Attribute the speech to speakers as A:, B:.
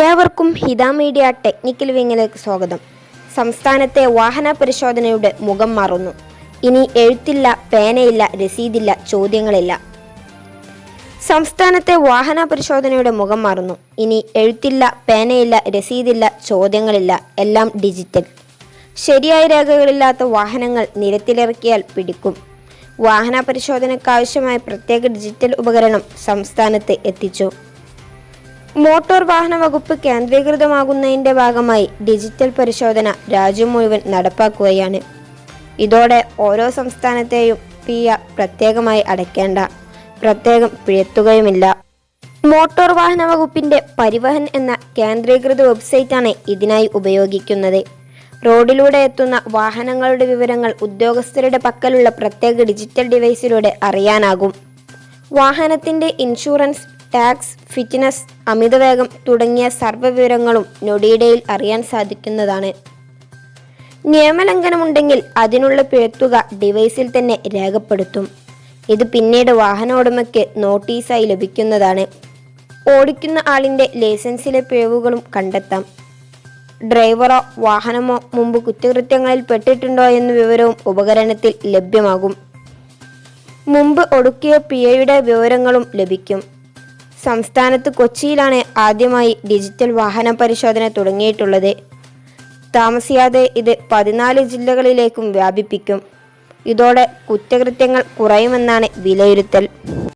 A: ഏവർക്കും ഹിത media technical വിങ്ങിലേക്ക് സ്വാഗതം. സംസ്ഥാനത്തെ വാഹന പരിശോധനയുടെ മുഖം മാറുന്നു. ഇനി എഴുത്തില്ല, പേനയില്ല, രസീതില്ല, ചോദ്യങ്ങളില്ല. സംസ്ഥാനത്തെ വാഹന പരിശോധനയുടെ മുഖം മാറുന്നു. ഇനി എഴുത്തില്ല, പേനയില്ല, രസീതില്ല, ചോദ്യങ്ങളില്ല, എല്ലാം ഡിജിറ്റൽ. ശരിയായ രേഖകളില്ലാത്ത വാഹനങ്ങൾ നിരത്തിലിറക്കിയാൽ പിടിക്കും. വാഹന പരിശോധനയ്ക്കാവശ്യമായ പ്രത്യേക ഡിജിറ്റൽ ഉപകരണം സംസ്ഥാനത്ത് എത്തിച്ചു. മോട്ടോർ വാഹന വകുപ്പ് കേന്ദ്രീകൃതമാകുന്നതിൻ്റെ ഭാഗമായി ഡിജിറ്റൽ പരിശോധന രാജ്യം മുഴുവൻ നടപ്പാക്കുകയാണ്. ഇതോടെ ഓരോ സംസ്ഥാനത്തെയും ഫീസ് പ്രത്യേകമായി അടയ്ക്കേണ്ട, പ്രത്യേകം പിഴത്തുകയുമില്ല. മോട്ടോർ വാഹന വകുപ്പിൻ്റെ പരിവഹൻ എന്ന കേന്ദ്രീകൃത വെബ്സൈറ്റാണ് ഇതിനായി ഉപയോഗിക്കുന്നത്. റോഡിലൂടെ എത്തുന്ന വാഹനങ്ങളുടെ വിവരങ്ങൾ ഉദ്യോഗസ്ഥരുടെ പക്കലുള്ള പ്രത്യേക ഡിജിറ്റൽ ഡിവൈസിലൂടെ അറിയാനാകും. വാഹനത്തിൻ്റെ ഇൻഷുറൻസ്, ടാക്സ്, ഫിറ്റ്നസ്, അമിതവേഗം തുടങ്ങിയ സർവ്വ വിവരങ്ങളും നൊടിയിടയിൽ അറിയാൻ സാധിക്കുന്നതാണ്. നിയമലംഘനമുണ്ടെങ്കിൽ അതിനുള്ള പിഴത്തുക ഡിവൈസിൽ തന്നെ രേഖപ്പെടുത്തും. ഇത് പിന്നീട് വാഹന ഉടമയ്ക്ക് നോട്ടീസായി ലഭിക്കുന്നതാണ്. ഓടിക്കുന്ന ആളിൻ്റെ ലൈസൻസിലെ പിഴവുകളും കണ്ടെത്താം. ഡ്രൈവറോ വാഹനമോ മുമ്പ് കുറ്റകൃത്യങ്ങളിൽ പെട്ടിട്ടുണ്ടോ എന്ന വിവരവും ഉപകരണത്തിൽ ലഭ്യമാകും. മുമ്പ് ഒടുക്കിയ പിഴയുടെ വിവരങ്ങളും ലഭിക്കും. സംസ്ഥാനത്ത് കൊച്ചിയിലാണ് ആദ്യമായി ഡിജിറ്റൽ വാഹന പരിശോധന തുടങ്ങിയിട്ടുള്ളത്. താമസിയാതെ ഇത് 14 ജില്ലകളിലേക്കും വ്യാപിപ്പിക്കും. ഇതോടെ കുറ്റകൃത്യങ്ങൾ കുറയുമെന്നാണ് വിലയിരുത്തൽ.